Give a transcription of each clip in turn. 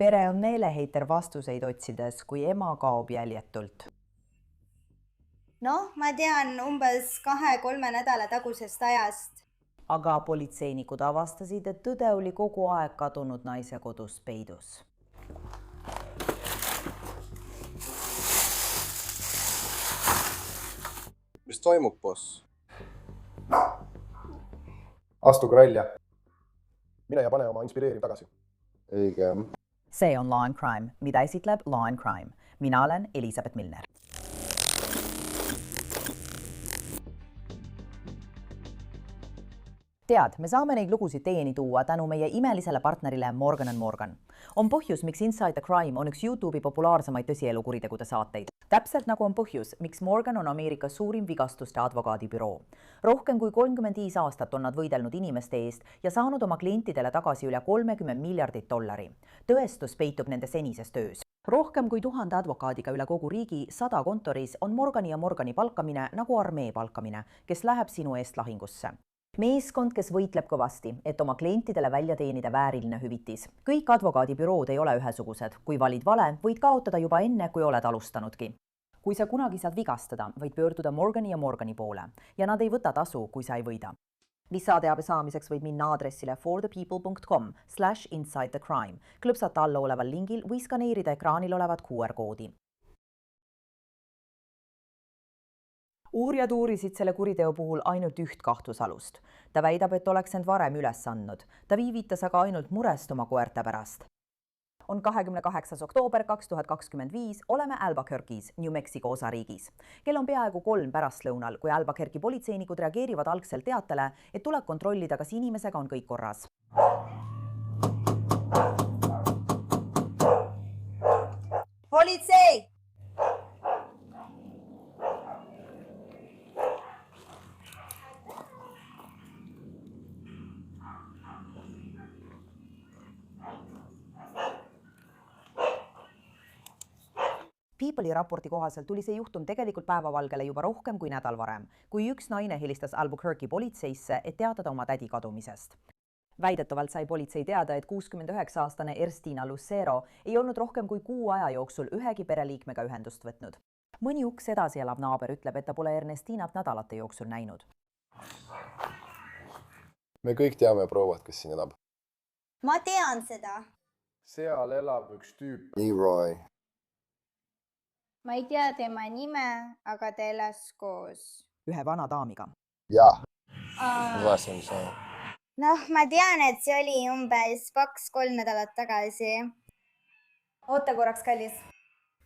Pere on meeleheiter vastuseid otsides, kui ema kaob jäljetult. Noh, ma tean umbes 2-3 nädala tagusest ajast. Aga politseinikud avastasid, et tõde oli kogu aeg kadunud naise kodus peidus. Mis toimub, boss? Astuge välja. Mine ja pane oma inspireeriv tagasi. Õige. See on Law and Crime, mida esitleb Law and Crime. Mina olen Elisabeth Milner. Tead, me saame neid lugusid teieni tuua tänu meie imelisele partnerile Morgan & Morgan. On põhjus, miks Inside the Crime on üks YouTube'i populaarsemaid tõsielu kuritegude saateid. Täpselt nagu on põhjus, miks Morgan on Ameerika suurim vigastuste advokaadibüroo. Rohkem kui 35 aastat on nad võidelnud inimeste eest ja saanud oma klientidele tagasi üle $30 miljardit. Tõestus peitub nende senises töös. Rohkem kui 1000 advokaadiga üle kogu riigi 100 kontoris on Morgani ja Morgani palkamine nagu armee palkamine, kes läheb sinu eest lahingusse. Meeskond, kes võitleb kõvasti, et oma klientidele välja teenida vääriline hüvitis. Kõik advokaadibürood ei ole ühesugused. Kui valid vale, võid kaotada juba enne, kui oled alustanudki. Kui sa kunagi saad vigastada, võid pöörduda Morgani ja Morgani poole ja nad ei võta tasu, kui sa ei võida. Lisateabe saamiseks võid minna aadressile forthepeople.com/insidethecrime, klõpsata alla oleval lingil või skaneerida ekraanil olevat QR-koodi. Uurijad uurisid selle kuriteo puhul ainult üht kahtlusalust. Ta väidab, et oleks end varem üles andnud. Ta viivitas aga ainult murest oma koerte pärast. On 28. oktoober 2025, oleme Albuquerque'is, New Mexico osariigis. Kell on peaaegu 3 pärastlõunal, kui Albuquerque politseinikud reageerivad algselt teatele, et tuleb kontrollida, kas inimesega on kõik korras. Politsei! People'i raporti kohaselt tuli see juhtum tegelikult päevavalgele juba rohkem kui nädal varem, kui üks naine helistas Albuquerque politseisse, et teatada oma tädi kadumisest. Väidetavalt sai politsei teada, et 69-aastane Erstina Lucero ei olnud rohkem kui 6 aja jooksul ühegi pereliikmega ühendust võtnud. Mõni uks edasi elav naaber ütleb, et ta pole Ernestinat nädalate jooksul näinud. Me kõik teame prouat, kes siin elab. Ma tean seda. Seal elab üks tüüp. Leroy. Ma ei tea tema nime, aga ta elas koos. Ühe vana daamiga. Jah. Vaesem saa. Noh, ma tean, et see oli umbes 2-3 nädalat tagasi. Oota korraks, kallis.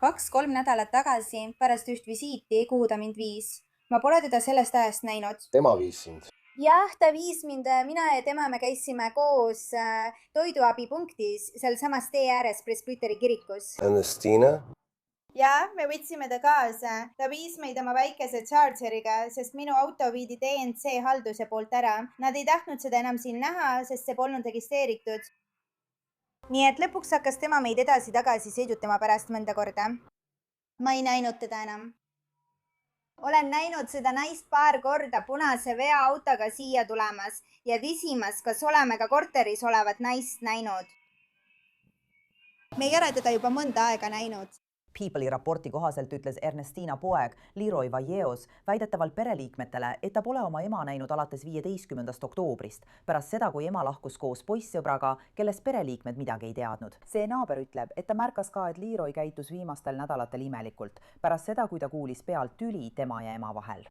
2-3 nädalat tagasi pärast üht visiiti, kuhu ta mind viis. Ma pole teda sellest ajast näinud. Tema viis sind. Jah, ta viis mind, mina ja tema me käisime koos toiduabipunktis, seal samas tee ääres Presbyteri kirikus. Ernestina? Ja, me võtsime ta kaasa. Ta viis meid oma väikese Chargeriga, sest minu auto viidi DNC halduse poolt ära. Nad ei tahtnud seda enam siin näha, sest see polnud registreeritud. Nii et lõpuks hakkas tema meid edasi-tagasi sõidutama pärast mõnda korda. Ma ei näinud teda enam. Olen näinud seda naist paar korda punase veoautoga siia tulemas ja visimas, kas oleme ka korteris olevat naist näinud. Me ei ole teda juba mõnda aega näinud. People'i raporti kohaselt ütles Ernestina poeg Leroy Valleos väidetavalt pereliikmetele, et ta pole oma ema näinud alates 15. oktoobrist, pärast seda, kui ema lahkus koos poissõbraga, kellest pereliikmed midagi ei teadnud. See naaber ütleb, et ta märkas ka, et Leroy käitus viimastel nädalatel imelikult, pärast seda, kui ta kuulis pealt tüli tema ja ema vahel.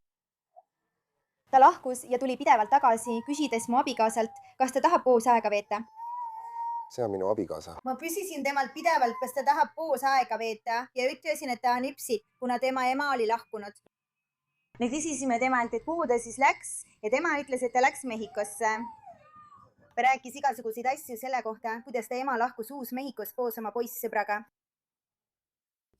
Ta lahkus ja tuli pidevalt tagasi, küsides mu abikaasalt, kas ta tahab koos aega veeta. See on minu abikaasa. Ma küsisin temalt pidevalt, kas ta tahab koos aega veeta ja ütlesin, et ta on ipsid, kuna tema ema oli lahkunud. Me küsisime temalt, et kuhu ta siis läks ja tema ütles, et ta läks Mehhikosse. Ta rääkis igasuguseid asju selle kohta, kuidas ta ema lahkus Uus-Mehhikos koos oma poissõbraga.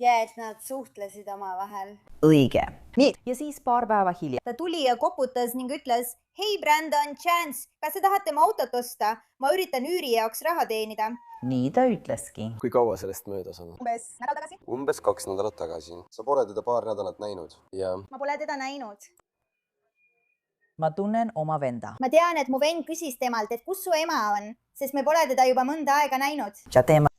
Ja et nad suhtlesid omavahel. Õige. Nii. Ja siis paar päeva hiljem. Ta tuli ja koputas ning ütles, hei Brandon, Chance, kas sa tahad tema autot osta? Ma üritan üüri jaoks raha teenida. Nii ta ütleski. Kui kaua sellest möödas on? Umbes nädal tagasi? Umbes 2 nädalat tagasi. Sa pole teda paar nädalat näinud. Ja Ma pole teda näinud. ma tunnen oma venda. ma tean, et mu vend küsis temalt, et kus su ema on, sest me pole teda juba mõnda aega näinud.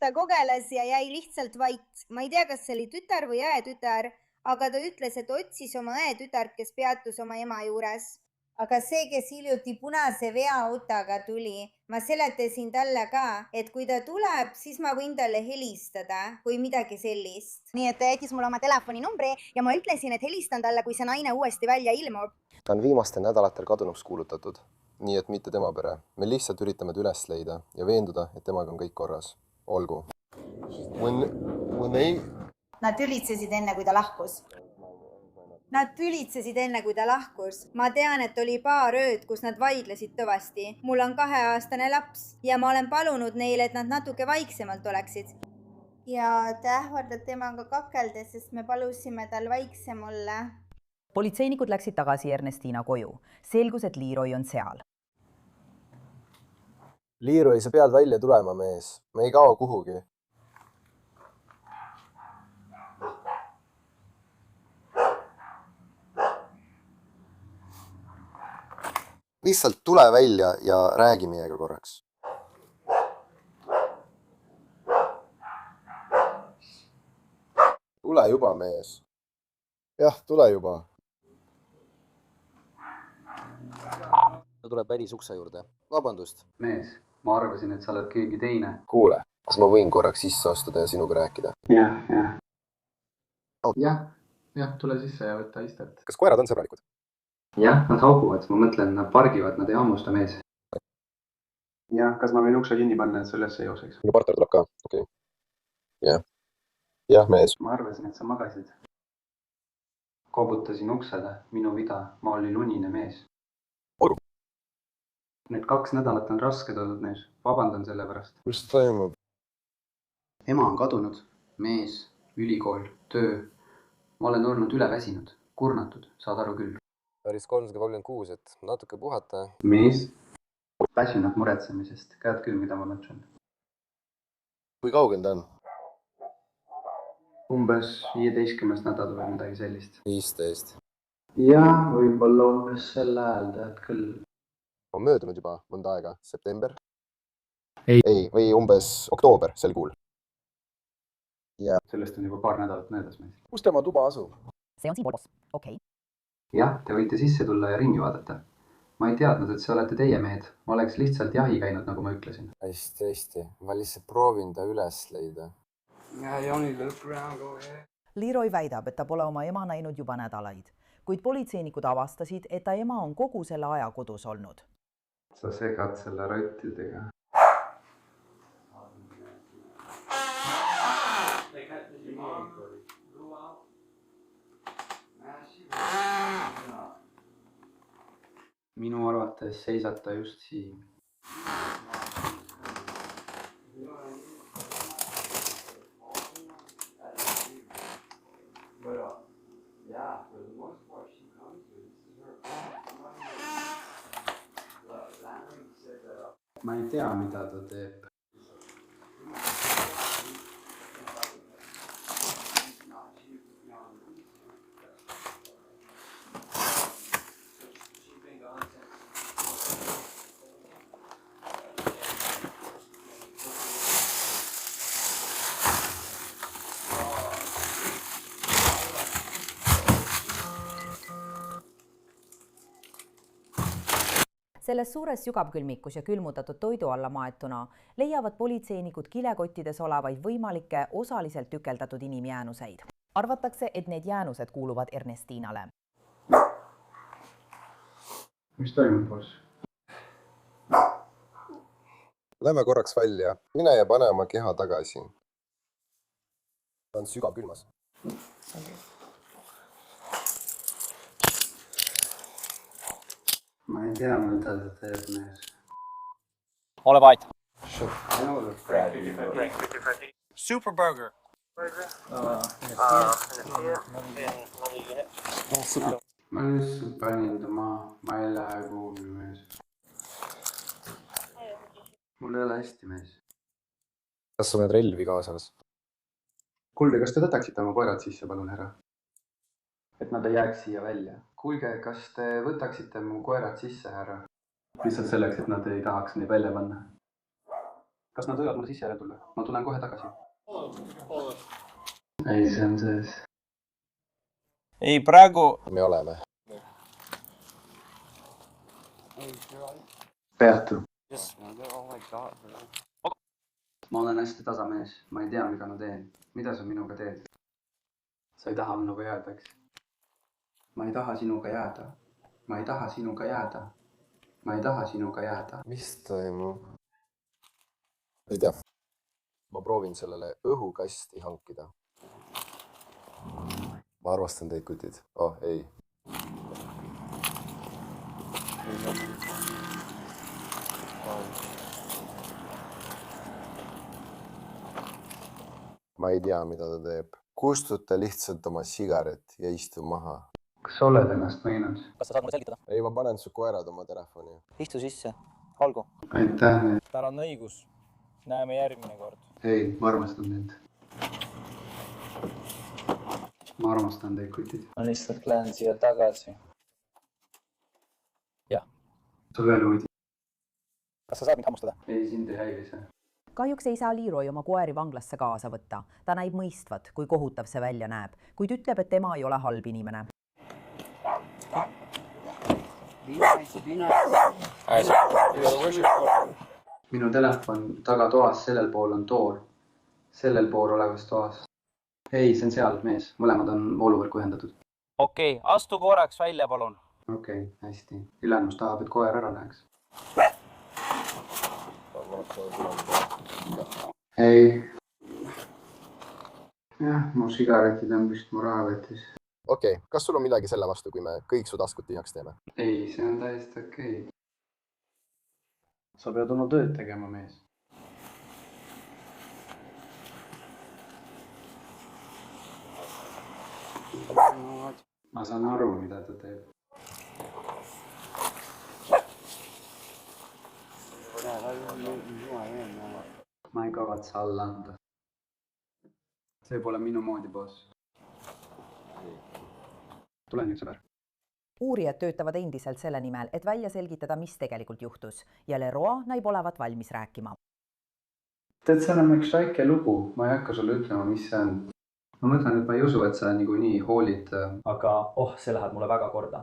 ta kogeles ja jäi lihtsalt vait. ma ei tea, kas see oli tütar või õetütar, aga ta ütles, et otsis oma õetütart, kes peatus oma ema juures. aga see, kes hiljuti punase veoautoga tuli, ma seletasin talle ka, et kui ta tuleb, siis ma võin talle helistada või midagi sellist. nii et ta jättis mulle oma telefoninumbri ja ma ütlesin, et helistan talle, kui see naine uuesti välja ilmub. ta on viimastel nädalatel kadunuks kuulutatud, nii et mitte tema pere. me lihtsalt üritame ta üles leida ja veenduda, et temaga on kõik korras. Olgu. Nad tülitsesid enne, kui ta lahkus. ma tean, et oli paar ööd, kus nad vaidlesid kõvasti. mul on 2-aastane laps ja ma olen palunud neile, et nad natuke vaiksemalt oleksid. ja ta ähvardab temaga kakelda, sest me palusime tal vaiksem olla. politseinikud läksid tagasi Ernestina koju. Selgus, et Leroy on seal. Leroy, sa pead välja tulema, mees. Me ei kao kuhugi. lihtsalt tule välja ja räägi meiega korraks. Tule juba, mees. Jah, tule juba. Ta tuleb välisukse juurde. Vabandust. Mees, ma arvasin, et sa oled keegi teine. Kuule, kas ma võin korraks sisse astuda ja sinuga rääkida? Jah, tule sisse ja võta istet. Kas koerad on sõbralikud? Jah, nad hauguvad, ma mõtlen, nad pargivad, nad ei hammusta, mees. jah, kas ma võin ukse kinni panna, et sa üles ei jooseks? Minu partner tuleb ka, okei. Jah, mees. Ma arvasin, et sa magasid. Kobutasin uksele, minu vida, ma olin unine mees. Olgu. Need 2 nädalat on rasked olnud, mees. Vabandan selle pärast. Mis toimub? Ema on kadunud. Mees, ülikool, töö. Ma olen olnud üleväsinud, kurnatud, saad aru küll. Päris 336, et natuke puhata. Mees? Väsinud muretsemisest. Käed küll, mida ma mõtlen. Kui kaugel ta on? Umbes 15 nädal või midagi sellist. 15. Jah, võib-olla umbes selle ajal, tead küll. On möödunud juba mõnda aega. September? Ei, või umbes oktoober sel kuul. Sellest on juba paar nädalat möödas mees. Kus tema tuba asub? See on siin Volvos. Okei. Jah, te võite sisse tulla ja ringi vaadata. Ma ei teadnud, et see olete teie mehed. Ma oleks lihtsalt jahi käinud, nagu ma ütlesin. Hästi. Ma lihtsalt proovin ta üles leida. Leroy väidab, et ta pole oma ema näinud juba nädalaid, kuid politseinikud avastasid, et ta ema on kogu selle aja kodus olnud. Sa segad selle rottidega. Minu arvates seisad ta just siin. Ma ei tea, mida ta teeb. Selles suures sügavkülmikus ja külmutatud toidu alla maetuna leiavad politseinikud kilekottides olevaid võimalikke osaliselt tükeldatud inimjäänuseid. Arvatakse, et need jäänused kuuluvad Ernestinale. Mis toimub, boss? Lähme korraks välja. Mine ja pane oma keha tagasi. Ta on sügavkülmas. Ma ei tea, mida ta teeb, mees. Ole vait. Super burger. Ma lihtsalt panin ta maha. Ma ei lähe kuhugi, mees. Mul ei ole hästi, mees. Kas sul on relvi kaasas? Kuulge, kas te võtaksite oma koerad sisse, palun, härra? Et nad ei jääks siia välja. kuulge, kas te võtaksite mu koerad sisse, härra? Lihtsalt selleks, et nad ei tahaks neid välja panna. Kas nad võivad mulle sisse järele tulla? Ma tulen kohe tagasi. Ei, see on sees. Ei, praegu... me oleme. Peatu. Ma olen hästi tasamees. Ma ei tea, mida ma teen. Mida sa minuga teed? Sa ei taha minuga jääda, eks? Ma ei taha sinuga jääda. Ma ei taha sinuga jääda. Ma ei taha sinuga jääda. Mis toimub? Ei tea. Ma proovin sellele õhukasti hankida. Ma armastan teid, kutid. Oh, ei. Ma ei tea, mida ta teeb. Kustuta lihtsalt oma sigaret ja istu maha. Kas sa oled ennast võinud? Kas sa saad mulle selgitada? Ei, ma panen su koerad oma telefoni. Istu sisse. Olgu. Aitäh. Tal on õigus. Näeme järgmine kord. Ei, ma armastan teid. Ma armastan teid, kutid. Ma lihtsalt lähen siia tagasi. Jah. Sa veel uudid? Kas sa saad mind hammustada? Ei, sind ei häiri see. kahjuks ei saa Leroy oma koeri vanglasse kaasa võtta. Ta näib mõistvat, kui kohutav see välja näeb, kuid ütleb, et tema ei ole halb inimene. Minu telefon tagatoas, sellel pool on toor. Sellel pool olevas toas. Ei, see on seal, mees. Mõlemad on vooluvõrku ühendatud. Okei, astu korraks välja, palun. Okei, hästi. Ülemus tahab, et koer ära läheks. Ei. Jah, mu sigaretid on vist mu rahavetis. Okei, kas sul on midagi selle vastu, kui me kõik su taskut tihjaks teeme? Ei, see on täiesti okei. Sa pead oma tööd tegema, mees. Ma saan aru, mida ta teeb. Ma ei kavatse alla anda. See pole minu moodi, boss. Tule nüüd, sõber. uurijad töötavad endiselt selle nimel, et välja selgitada, mis tegelikult juhtus ja Leroy näib olevat valmis rääkima. Tead, see on üks väike lugu. Ma ei hakka sulle ütlema, mis see on. Ma mõtlen, et ma ei usu, et sa niikuinii hoolid. Aga see läheb mulle väga korda.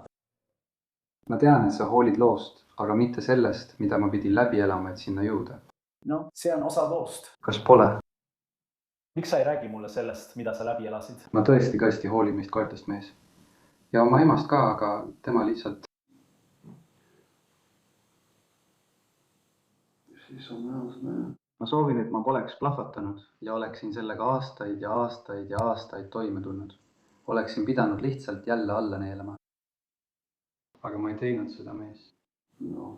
Ma tean, et sa hoolid loost, aga mitte sellest, mida ma pidin läbi elama, et sinna jõuda. No, see on osa loost. Kas pole? Miks sa ei räägi mulle sellest, mida sa läbi elasid? Ma tõesti hoolin meist koertest, mees. Ja oma emast ka, aga tema lihtsalt... Ma soovin, et ma poleks plahvatanud ja oleksin sellega aastaid ja aastaid ja aastaid toime tulnud. Oleksin pidanud lihtsalt jälle alla neelama. Aga ma ei teinud seda, mees. No.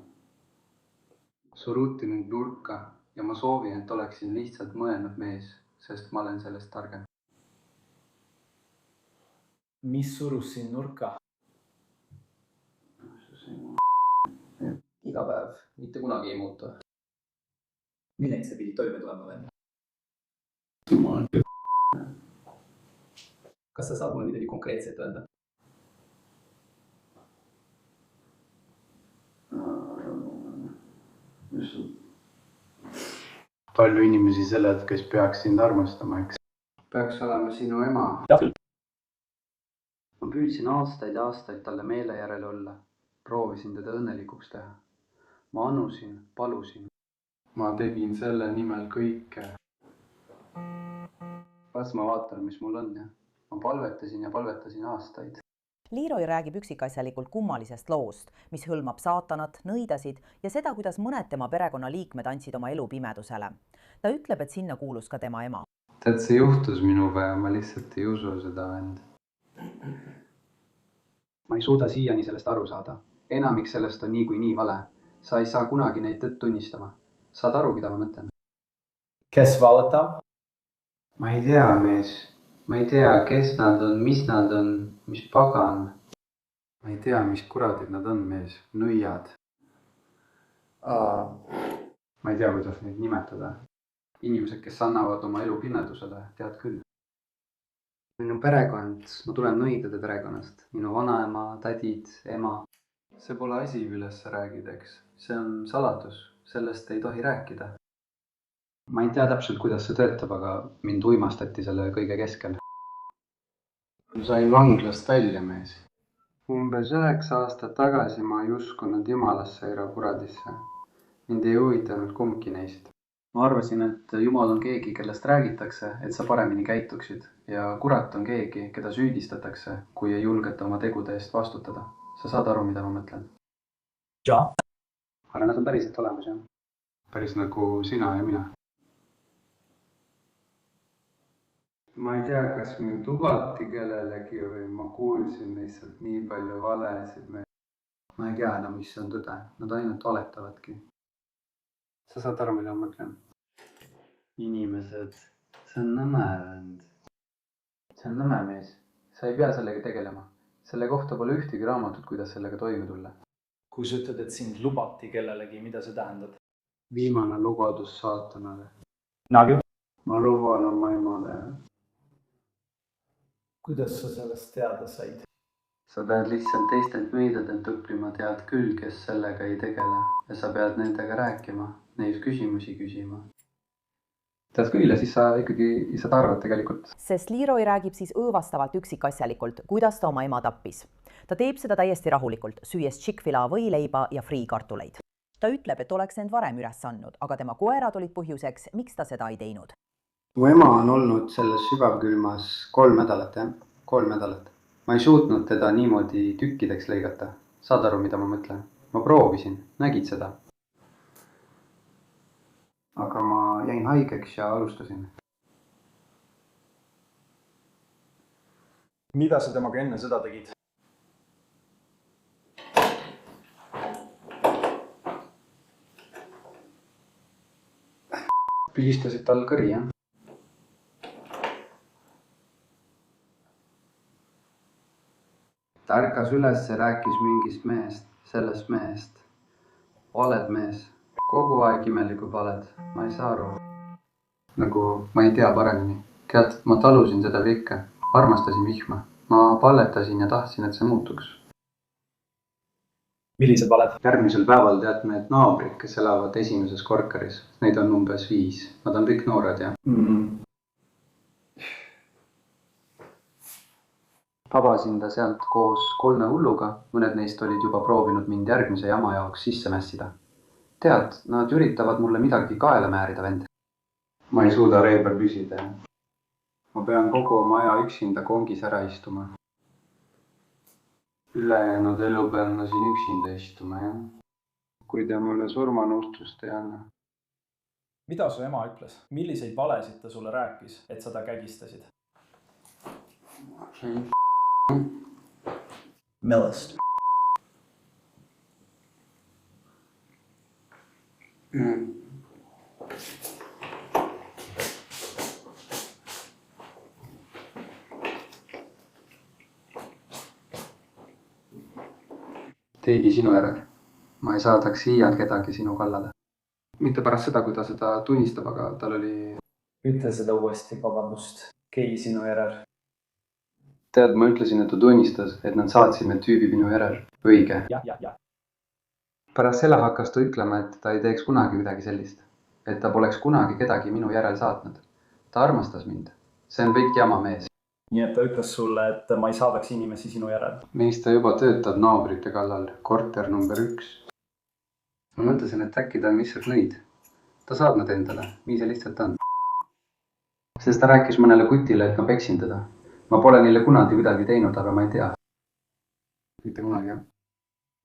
Suruti mind nurka ja ma soovin, et oleksin lihtsalt mõelnud, mees, sest ma olen sellest targem. Mis surus sind nurka? Iga päev, mitte kunagi ei muutu. Millega sa pidid toime tulema veel? Ma olen Kas sa saad mulle midagi konkreetset öelda? Palju inimesi sellelt, kes peaks sind armastama, eks? Peaks olema sinu ema. Ma püüdsin aastaid ja aastaid talle meele järele olla. Proovisin teda õnnelikuks teha. Ma anusin, palusin. Ma tegin selle nimel kõike. Las ma vaatan, mis mul on, ja. Ma palvetasin ja palvetasin aastaid. Leroy räägib üksikasjalikult kummalisest loost, mis hõlmab saatanat, nõidasid ja seda, kuidas mõned tema perekonnaliikmed andsid oma elu pimedusele. Ta ütleb, et sinna kuulus ka tema ema. Tead, see juhtus minuga ja ma lihtsalt ei usu seda end. Ma ei suuda siiani sellest aru saada. Enamik sellest on nii kui nii vale. Sa ei saa kunagi neid tõtt tunnistama. Saad aru, mida ma mõtlen? Kes valetab? Ma ei tea, mees. Ma ei tea, kes nad on, mis pagan. Ma ei tea, mis kuradid nad on, mees. Nõiad. Ma ei tea, kuidas neid nimetada. Inimesed, kes annavad oma elu pimedusele, tead küll. minu perekond, ma tulen nõidade perekonnast. minu vanaema, tädid, ema. see pole asi, millest sa räägid, eks. see on saladus, sellest ei tohi rääkida. ma ei tea täpselt, kuidas see töötab, aga mind uimastati selle kõige keskel. ma sain vanglast välja, mees. Umbes 9 aastat tagasi ma ei uskunud Jumalasse ega kuradisse. Mind ei huvitanud kumbki neist. ma arvasin, et Jumal on keegi, kellest räägitakse, et sa paremini käituksid. Ja kurat on keegi, keda süüdistatakse, kui ei julgeta oma tegude eest vastutada. Sa saad aru, mida ma mõtlen? Jaa. Aga nad on päriselt olemas, jah? Päris nagu sina ja mina. Ma ei tea, kas mind lubati kellelegi või ma kuulsin lihtsalt nii palju valesid. Ma ei tea enam, mis on tõde. Nad ainult valetavadki. Sa saad aru, mida ma mõtlen? Inimesed, see on nõme vend. See on nõme, mees. Sa ei pea sellega tegelema. Selle kohta pole ühtegi raamatut, kuidas sellega toime tulla. Kui sa ütled, et sind lubati kellelegi, mida see tähendab? Viimane lubadus saatanale. Nagu? Ma luban oma emale. Kuidas sa sellest teada said? Sa pead lihtsalt teistelt meidadelt õppima, tead küll, kes sellega ei tegele. Ja sa pead nendega rääkima, neis küsimusi küsima. Tead küll ja siis sa ikkagi saad arvata tegelikult. Sest Leroy räägib siis õõvastavalt üksikasjalikult, kuidas ta oma ema tappis. Ta teeb seda täiesti rahulikult, süües Chick-fil-A võileiba ja friikartuleid. Ta ütleb, et oleks end varem üles andnud, aga tema koerad olid põhjuseks, miks ta seda ei teinud. Mu ema on olnud selles sügavkülmas 3 nädalat, jah? 3 nädalat. Ma ei suutnud teda niimoodi tükkideks lõigata. Saad aru, mida ma mõtlen? Ma proovisin, nägid seda. Aga ma jäin haigeks ja alustasin. Mida sa temaga enne seda tegid? Pigistasid tal kõri, jah? Ta ärkas üles ja rääkis mingist mehest, sellest mehest. Valed mees. Kogu aeg imelikud valed. Ma ei saa aru. Nagu ma ei tea paremini. Tead, ma talusin seda kõike. Armastasin vihma. Ma palletasin ja tahtsin, et see muutuks. Millised valed? Järgmisel päeval tead need naabrid, kes elavad esimeses korkaris. Neid on umbes 5. Nad on kõik noored, jah? Tabasin ta sealt koos 3 hulluga. Mõned neist olid juba proovinud mind järgmise jama jaoks sisse mässida. Tead, nad üritavad mulle midagi kaela määrida, vend. Ma ei suuda reebel püsida. Ma pean kogu oma aja üksinda kongis ära istuma. Ülejäänud elu pean ma siin üksinda istuma, jah? Kui ta mulle surmanuhtlust ei anna. Mida su ema ütles? Milliseid valesid ta sulle rääkis, et sa ta kägistasid? Millest? Teigi sinu järel. Ma ei saadaks iial kedagi sinu kallale. Mitte pärast seda, kui ta seda tunnistab, aga tal oli... Ütle seda uuesti, vabandust. Kei sinu järel. Tead, ma ütlesin, et ta tunnistas, et nad saatsid need tüübi minu järel. Õige. Ja. Pärast selle hakkas ta ütlema, et ta ei teeks kunagi midagi sellist. Et ta poleks kunagi kedagi minu järel saatnud. Ta armastas mind. See on kõik jama, mees. Nii et ta ütles sulle, et ma ei saadaks inimesi sinu järel. Meist ta juba töötab naabrite kallal. Korter number 1. Ma mõtlesin, et äkki ta on lihtsalt nõid. Ta saab nad endale. Nii see lihtsalt on. Sest ta rääkis mõnele kutile, et ma peksin teda. Ma pole neile kunagi midagi teinud, aga ma ei tea. Mitte kunagi, jah.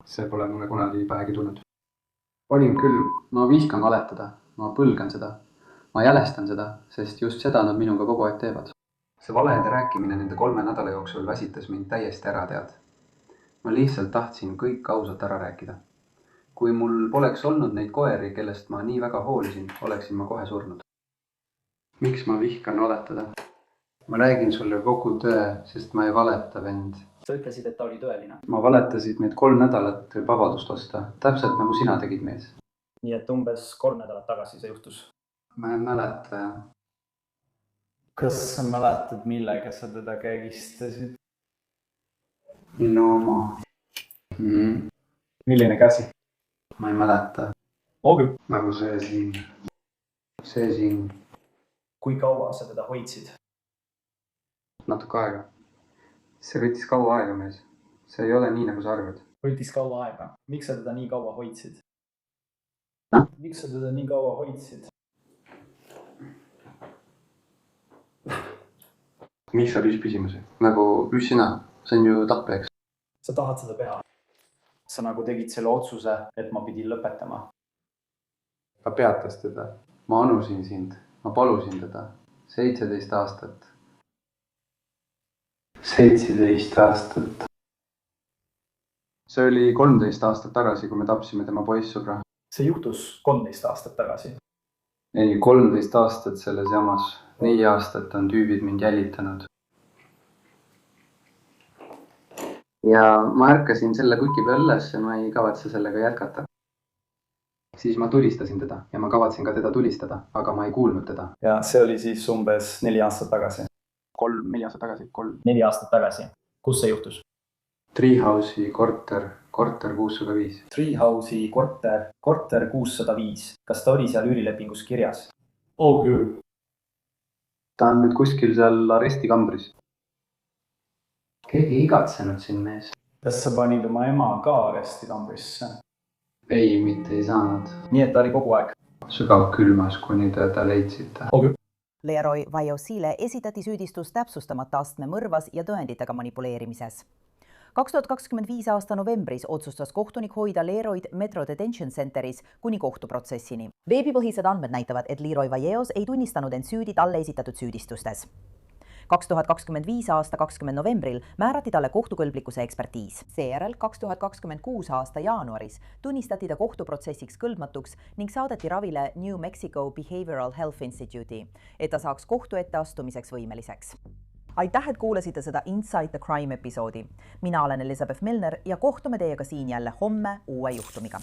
See pole mulle kunagi päegi tulnud. Olin küll. Ma vihkan valetada. Ma põlgan seda. Ma jälestan seda, sest just seda nad minuga kogu aeg teevad. See valede rääkimine nende 3 nädala jooksul väsitas mind täiesti ära, tead. Ma lihtsalt tahtsin kõik ausalt ära rääkida. Kui mul poleks olnud neid koeri, kellest ma nii väga hoolisin, oleksin ma kohe surnud. Miks ma vihkan valetada? Ma räägin sulle kogu tõe, sest ma ei valeta, vend. Sa ütlesid, et ta oli tõeline. Ma valetasid need 3 nädalat vabadust osta. Täpselt nagu sina tegid, mees. Nii et umbes 3 nädalat tagasi see juhtus. Ma ei mäleta, jah. kas sa mäletad, millega sa teda kägistasid? no ma Milline käsi? ma ei mäleta. Okei. Nagu see siin Kui kaua sa teda hoidsid? natuke aega. See võttis kaua aega, mees. See ei ole nii, nagu sa arvad. Võttis kaua aega. Miks sa teda nii kaua hoidsid? Miks sa teda nii kaua hoidsid? Miks sa küsimusi? Nagu sina, see on ju tappeks. Sa tahad seda teha? Sa nagu tegid selle otsuse, et ma pidin lõpetama. Ta peatas teda. Ma anusin sind. Ma palusin teda. 17 aastat. 17 aastat. See oli 13 aastat tagasi, kui me tapsime tema poissõbra. See juhtus 13 aastat tagasi. Ei, 13 aastat selles jamas. 4 aastat on tüübid mind jälitanud. Ja ma ärkasin selle kuki peal üles ja ma ei kavatse sellega jätkata. Siis ma tulistasin teda ja ma kavatsen ka teda tulistada, aga ma ei kuulnud teda. Ja see oli siis umbes 4 aastat tagasi. 4 aastat tagasi. 4 aastat tagasi. Kus see juhtus? Treehouse'i korter 605. Treehouse'i korter 605. Kas ta oli seal üürilepingus kirjas? Küll. Ta on nüüd kuskil seal arestikambris. Keegi ei igatsenud siin, mees. Kas sa panid oma ema ka arestikambrisse? Ei, mitte ei saanud. Nii et ta oli kogu aeg. Sügav külmas, kuni teda leidsite. Leroy Vaiosile esitati süüdistus täpsustamata astme mõrvas ja tõenditega manipuleerimises. 2025 aasta novembris otsustas kohtunik hoida Leroyd Metro Detention Centeris kuni kohtuprotsessini. Veebipõhised andmed näitavad, et Leroy Vaios ei tunnistanud end süüdi talle esitatud süüdistustes. 2025 aasta 20 novembril määrati talle kohtukõlblikkuse ekspertiis. Seejärel 2026 aasta jaanuaris tunnistati ta kohtuprotsessiks kõlbmatuks ning saadeti ravile New Mexico Behavioral Health Institute'i, et ta saaks kohtu ette astumiseks võimeliseks. Aitäh, et kuulasite seda Inside the Crime episoodi. Mina olen Elizabeth Milner ja kohtume teiega siin jälle homme uue juhtumiga.